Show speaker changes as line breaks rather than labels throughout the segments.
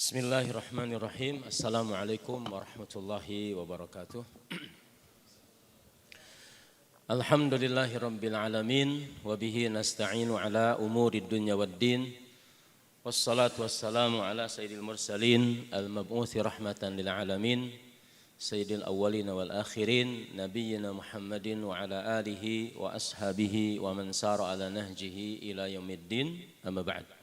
Bismillahirrahmanirrahim. Assalamualaikum warahmatullahi wabarakatuh. Alhamdulillahirabbil alamin wa bihi nasta'inu ala umurid dunya waddin. Wassalatu wassalamu ala sayyidil mursalin al-mab'uthi rahmatan lil alamin sayyidil awwalin wal akhirin nabiyyina Muhammadin wa ala alihi wa ashabihi wa man sara ala nahjihi ila yaumiddin. Amma ba'd.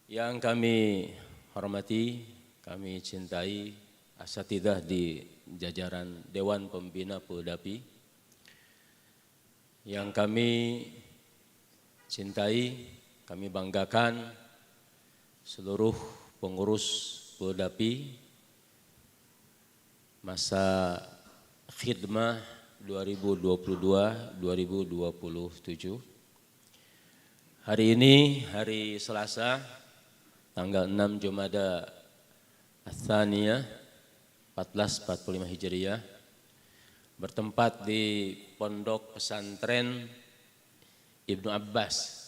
Yang kami hormati, kami cintai asatidzah di jajaran Dewan Pembina Poldapi. Yang kami cintai, kami banggakan seluruh pengurus Poldapi masa khidmah 2022-2027. Hari ini hari Selasa, tanggal 6 Jumada Ats-Tsaniyah 1445 Hijriah, bertempat di Pondok Pesantren Ibnu Abbas.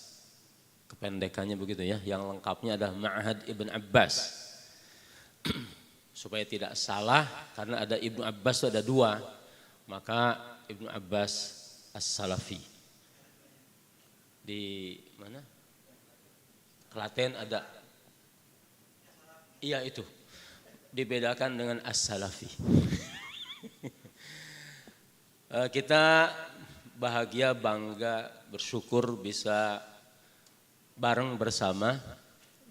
Kependekannya begitu ya, yang lengkapnya adalah Ma'had Ibn Abbas. Supaya tidak salah, karena ada Ibnu Abbas itu ada dua, maka Ibnu Abbas As-Salafi. Di mana? Klaten ada. Iya itu, dibedakan dengan As-Salafi. Kita bahagia, bangga, bersyukur bisa bareng bersama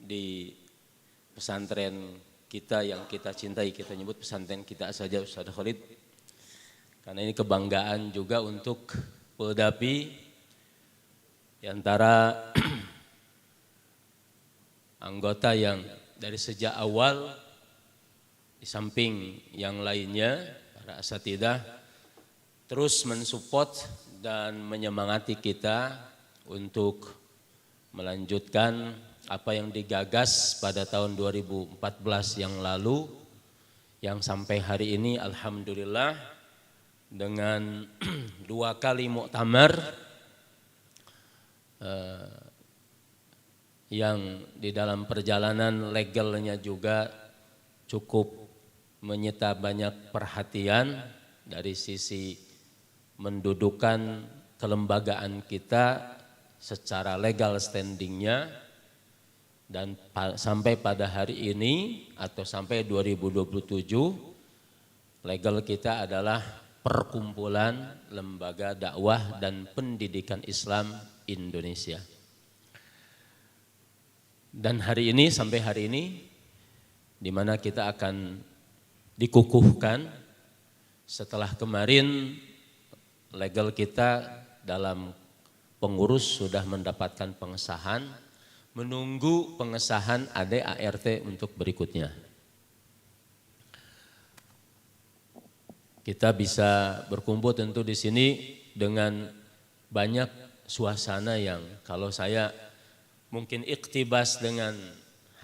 di pesantren kita yang kita cintai. Kita nyebut pesantren kita saja, Ustaz Khalid. Karena ini kebanggaan juga untuk Poldapi, di antara anggota yang dari sejak awal, di samping yang lainnya, para asatidzah terus mensupport dan menyemangati kita untuk melanjutkan apa yang digagas pada tahun 2014 yang lalu, yang sampai hari ini alhamdulillah dengan 2 kali muktamar yang di dalam perjalanan legalnya juga cukup menyita banyak perhatian dari sisi mendudukan kelembagaan kita secara legal standingnya, dan sampai pada hari ini atau sampai 2027 legal kita adalah Perkumpulan Lembaga Dakwah dan Pendidikan Islam Indonesia. Dan hari ini, sampai hari ini, di mana kita akan dikukuhkan setelah kemarin legal kita dalam pengurus sudah mendapatkan pengesahan, menunggu pengesahan AD/ART untuk berikutnya. Kita bisa berkumpul tentu di sini dengan banyak suasana yang kalau saya mungkin iktibas dengan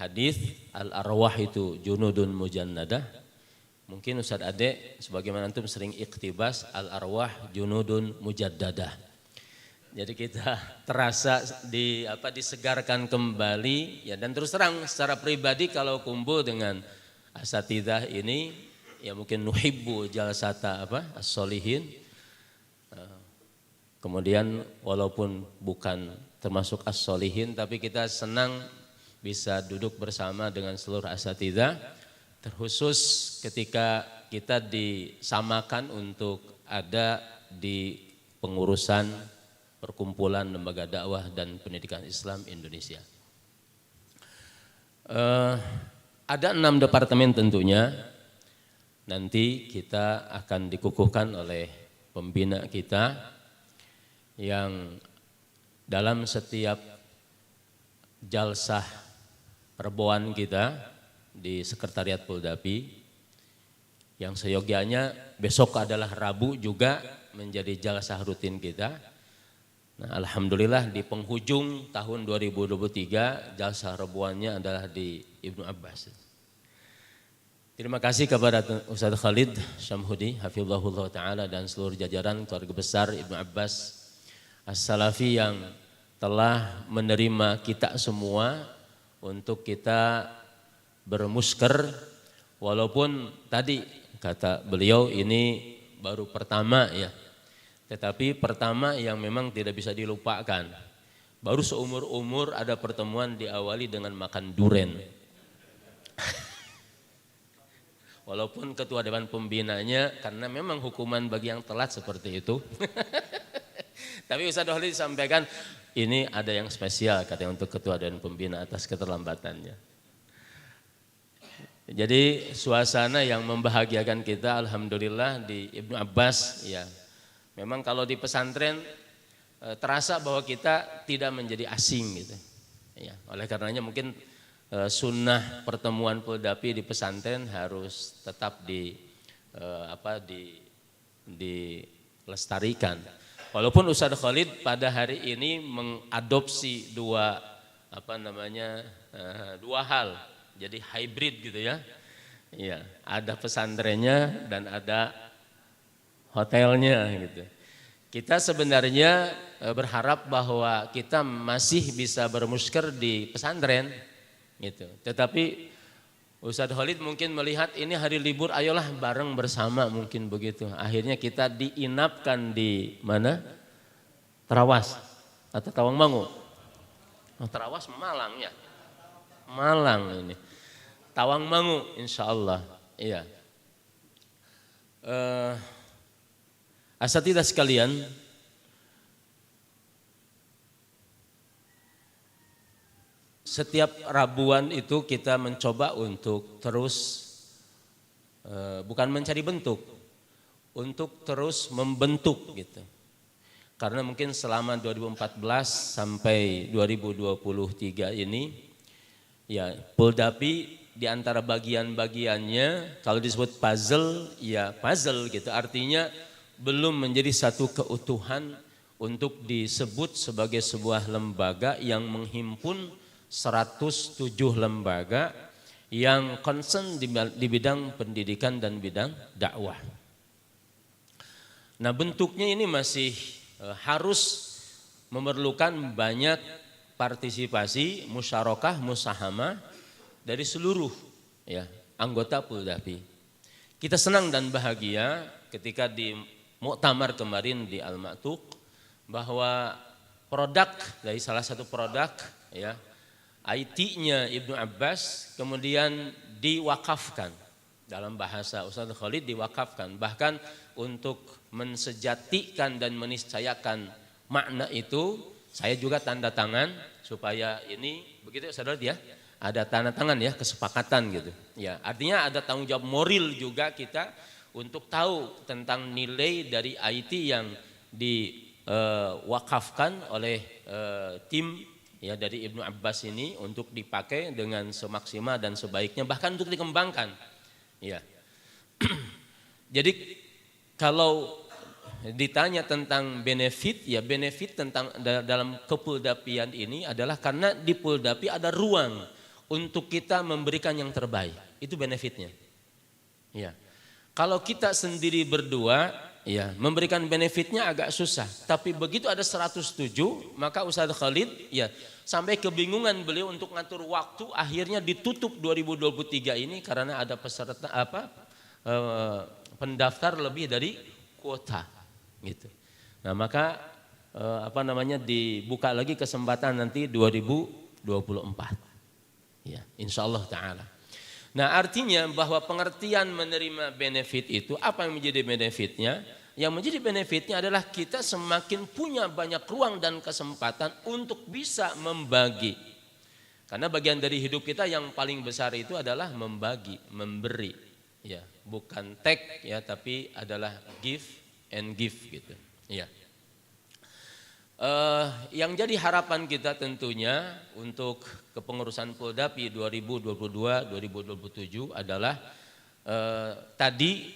hadis al-arwah itu junudun mujannadah. Mungkin Ustaz Ade sebagaimana antum sering iktibas al-arwah junudun mujaddadah. Jadi kita terasa disegarkan kembali ya, dan terus terang secara pribadi kalau kumpul dengan asatidzah ini ya mungkin nuhibbu jalsata as-solihin. Kemudian walaupun bukan termasuk as-solihin, tapi kita senang bisa duduk bersama dengan seluruh asatidzah, terkhusus ketika kita disamakan untuk ada di pengurusan Perkumpulan Lembaga Dakwah dan Pendidikan Islam Indonesia. Ada 6 departemen tentunya, nanti kita akan dikukuhkan oleh pembina kita yang dalam setiap jalsah perboan kita di Sekretariat Poldapi, yang seyogianya besok adalah Rabu juga menjadi jalsah rutin kita. Nah, alhamdulillah di penghujung tahun 2023 jalsah rebuannya adalah di Ibnu Abbas. Terima kasih kepada Ustaz Khalid Syamhudi hafizahullah taala dan seluruh jajaran keluarga besar Ibnu Abbas As-Salafi yang telah menerima kita semua untuk kita bermusker, walaupun tadi kata beliau ini baru pertama ya, tetapi pertama yang memang tidak bisa dilupakan. Baru seumur-umur ada pertemuan diawali dengan makan duren. Walaupun ketua dewan pembinanya, karena memang hukuman bagi yang telat seperti itu. Tapi Ustaz Khalid sampaikan, ini ada yang spesial katanya untuk ketua dewan pembina atas keterlambatannya. Jadi suasana yang membahagiakan kita alhamdulillah di Ibnu Abbas ya. Memang kalau di pesantren terasa bahwa kita tidak menjadi asing gitu. Ya, oleh karenanya mungkin sunnah pertemuan Poldapi di pesantren harus tetap dilestarikan. Walaupun Ustaz Khalid pada hari ini mengadopsi dua hal, jadi hybrid gitu ya. Iya, ada pesantrennya dan ada hotelnya gitu. Kita sebenarnya berharap bahwa kita masih bisa bermusker di pesantren gitu. Tetapi Ustaz Khalid mungkin melihat ini hari libur, ayolah bareng bersama mungkin begitu. Akhirnya kita diinapkan di mana? Terawas atau Tawangmangu. Oh, Terawas Malang ya. Malang ini. Tawangmangu insyaallah. Iya. Asatidzah sekalian, setiap Rabuan itu kita mencoba untuk terus bukan mencari bentuk, untuk terus membentuk gitu. Karena mungkin selama 2014 sampai 2023 ini ya Poldapi di antara bagian-bagiannya kalau disebut puzzle ya puzzle gitu, artinya belum menjadi satu keutuhan untuk disebut sebagai sebuah lembaga yang menghimpun 107 lembaga yang concern di bidang pendidikan dan bidang dakwah. Nah, bentuknya ini masih harus memerlukan banyak partisipasi, musyarakah, musahamah dari seluruh ya anggota Poldapi. Kita senang dan bahagia ketika di muktamar kemarin di Al-Ma'tuq bahwa produk dari salah satu produk ya IT-nya Ibnu Abbas kemudian diwakafkan, dalam bahasa Ustaz Khalid diwakafkan, bahkan untuk mensejatikan dan meniscayakan makna itu saya juga tanda tangan supaya ini begitu Saudara ya, ada tanda tangan ya, kesepakatan gitu ya, artinya ada tanggung jawab moral juga kita untuk tahu tentang nilai dari IT yang diwakafkan oleh tim ya dari Ibnu Abbas ini untuk dipakai dengan semaksimal dan sebaiknya, bahkan untuk dikembangkan. Ya. Jadi kalau ditanya tentang benefit, ya benefit tentang dalam kepoldapian ini adalah karena di Poldapi ada ruang untuk kita memberikan yang terbaik. Itu benefitnya. Ya. Kalau kita sendiri berdua, ya memberikan benefitnya agak susah. Tapi begitu ada 107, maka Ustaz Khalid ya sampai kebingungan beliau untuk ngatur waktu, akhirnya ditutup 2023 ini karena ada peserta pendaftar lebih dari kuota gitu. Nah, maka dibuka lagi kesempatan nanti 2024. Ya, insyaallah taala. Nah, artinya bahwa pengertian menerima benefit itu, apa yang menjadi benefitnya? Yang menjadi benefitnya adalah kita semakin punya banyak ruang dan kesempatan untuk bisa membagi. Karena bagian dari hidup kita yang paling besar itu adalah membagi, memberi. Ya, bukan take ya, tapi adalah give and give gitu. Ya. Yang jadi harapan kita tentunya untuk kepengurusan Poldapi 2022-2027 adalah tadi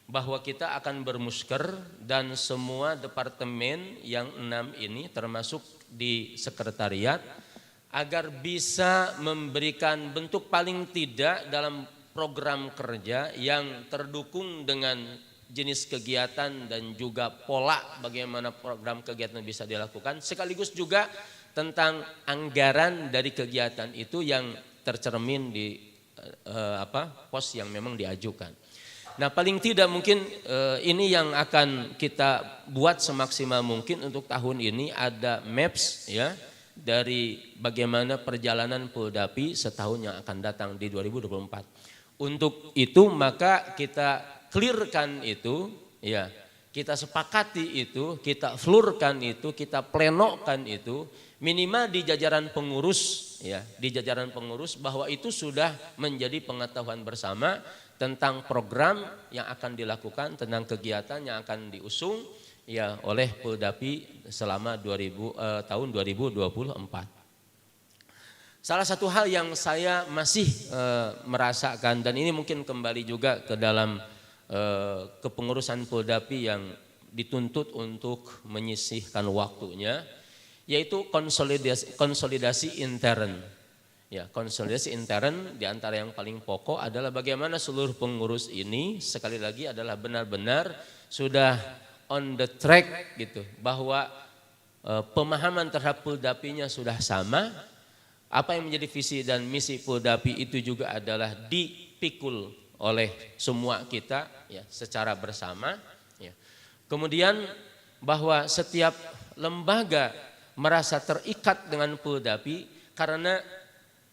bahwa kita akan bermusker dan semua departemen yang 6 ini termasuk di sekretariat agar bisa memberikan bentuk paling tidak dalam program kerja yang terdukung dengan jenis kegiatan dan juga pola bagaimana program kegiatan bisa dilakukan, sekaligus juga tentang anggaran dari kegiatan itu yang tercermin di pos yang memang diajukan. Nah, paling tidak mungkin ini yang akan kita buat semaksimal mungkin untuk tahun ini, ada maps ya dari bagaimana perjalanan Poldapi setahun yang akan datang di 2024. Untuk itu maka kita clearkan itu ya, kita sepakati itu, kita flurkan itu, kita plenokan itu minimal di jajaran pengurus ya, di jajaran pengurus bahwa itu sudah menjadi pengetahuan bersama tentang program yang akan dilakukan, tentang kegiatan yang akan diusung ya oleh Poldapi selama tahun 2024. Salah satu hal yang saya masih merasakan, dan ini mungkin kembali juga ke dalam kepengurusan Poldapi yang dituntut untuk menyisihkan waktunya, yaitu konsolidasi intern. Ya, konsolidasi intern diantara yang paling pokok adalah bagaimana seluruh pengurus ini sekali lagi adalah benar-benar sudah on the track gitu, bahwa pemahaman terhadap Poldapinya sudah sama, apa yang menjadi visi dan misi Poldapi itu juga adalah dipikul oleh semua kita ya secara bersama ya. Kemudian bahwa setiap lembaga merasa terikat dengan Poldapi karena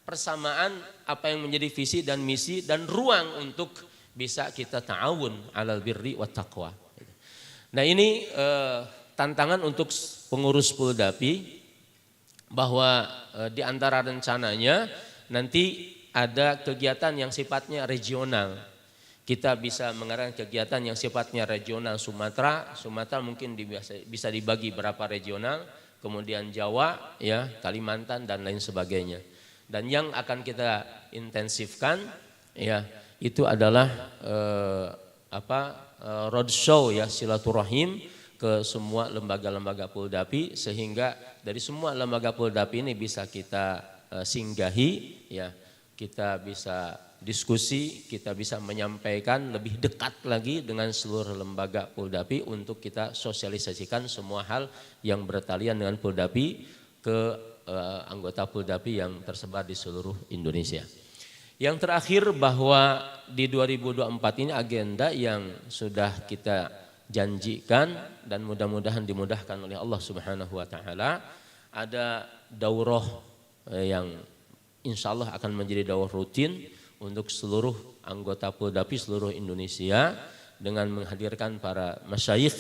persamaan apa yang menjadi visi dan misi dan ruang untuk bisa kita ta'awun alal birri wa taqwa. Nah, ini tantangan untuk pengurus Poldapi, bahwa di antara rencananya nanti ada kegiatan yang sifatnya regional. Kita bisa mengadakan kegiatan yang sifatnya regional Sumatera mungkin bisa dibagi berapa regional, kemudian Jawa ya, Kalimantan dan lain sebagainya. Dan yang akan kita intensifkan ya itu adalah roadshow ya, silaturahim ke semua lembaga-lembaga Poldapi, sehingga dari semua lembaga Poldapi ini bisa kita singgahi ya, kita bisa diskusi, kita bisa menyampaikan lebih dekat lagi dengan seluruh lembaga Poldapi untuk kita sosialisasikan semua hal yang bertalian dengan Poldapi ke anggota Poldapi yang tersebar di seluruh Indonesia. Yang terakhir, bahwa di 2024 ini agenda yang sudah kita janjikan dan mudah-mudahan dimudahkan oleh Allah Subhanahu wa taala, ada daurah yang insya Allah akan menjadi daurah rutin untuk seluruh anggota Poldapi seluruh Indonesia dengan menghadirkan para masyayikh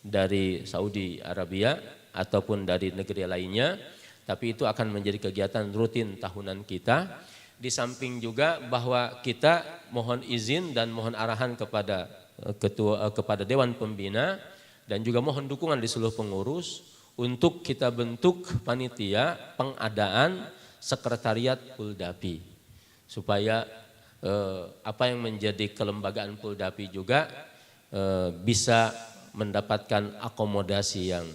dari Saudi Arabia ataupun dari negeri lainnya. Tapi itu akan menjadi kegiatan rutin tahunan kita. Di samping juga bahwa kita mohon izin dan mohon arahan kepada kepada Dewan Pembina dan juga mohon dukungan di seluruh pengurus untuk kita bentuk panitia pengadaan sekretariat Poldapi, supaya apa yang menjadi kelembagaan Poldapi juga bisa mendapatkan akomodasi yang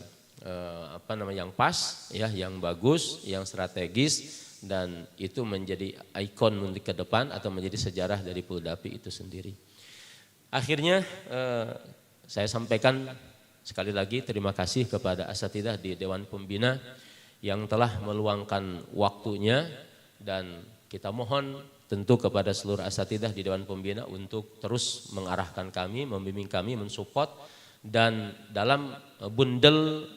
yang pas ya, yang bagus, yang strategis, dan itu menjadi ikon untuk ke depan atau menjadi sejarah dari Poldapi itu sendiri. Akhirnya saya sampaikan sekali lagi terima kasih kepada asatidzah di Dewan Pembina yang telah meluangkan waktunya, dan kita mohon tentu kepada seluruh asatidzah di Dewan Pembina untuk terus mengarahkan kami, membimbing kami, mensupport, dan dalam bundel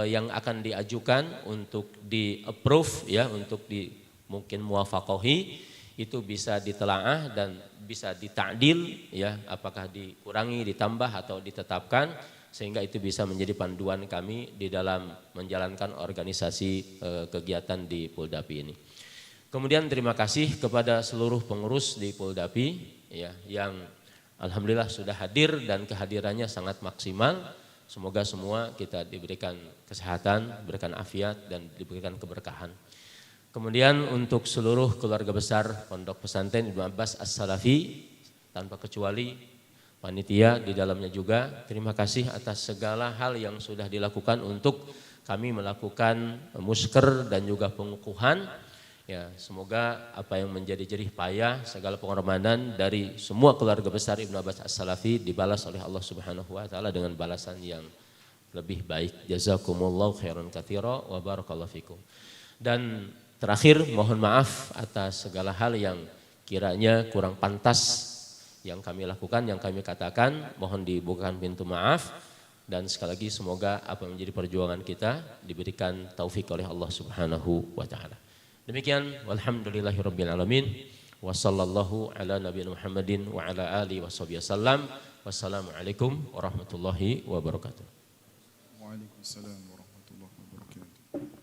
yang akan diajukan untuk di approve ya, untuk di mungkin muwafaqahi, itu bisa ditelaah dan bisa dita'dil ya, apakah dikurangi, ditambah atau ditetapkan, sehingga itu bisa menjadi panduan kami di dalam menjalankan organisasi kegiatan di Poldapi ini. Kemudian terima kasih kepada seluruh pengurus di Poldapi ya, yang alhamdulillah sudah hadir dan kehadirannya sangat maksimal. Semoga semua kita diberikan kesehatan, diberikan afiat, dan diberikan keberkahan. Kemudian untuk seluruh keluarga besar Pondok Pesantren Ibnu Abbas As-Salafi, tanpa kecuali panitia di dalamnya juga, terima kasih atas segala hal yang sudah dilakukan untuk kami melakukan musker dan juga pengukuhan. Ya, semoga apa yang menjadi jerih payah, segala pengorbanan dari semua keluarga besar Ibnu Abbas As-Salafi dibalas oleh Allah Subhanahu wa taala dengan balasan yang lebih baik. Jazakumullahu khairan katsira wa barakallahu fikum. Dan terakhir mohon maaf atas segala hal yang kiranya kurang pantas yang kami lakukan, yang kami katakan, mohon dibukakan pintu maaf. Dan sekali lagi semoga apa yang menjadi perjuangan kita diberikan taufik oleh Allah Subhanahu wa taala. Demikian walhamdulillahirabbil alamin wa sallallahu ala nabiyina Muhammadin wa ala alihi washabihi wasallam. Wassalamualaikum warahmatullahi wabarakatuh.
Waalaikumsalam.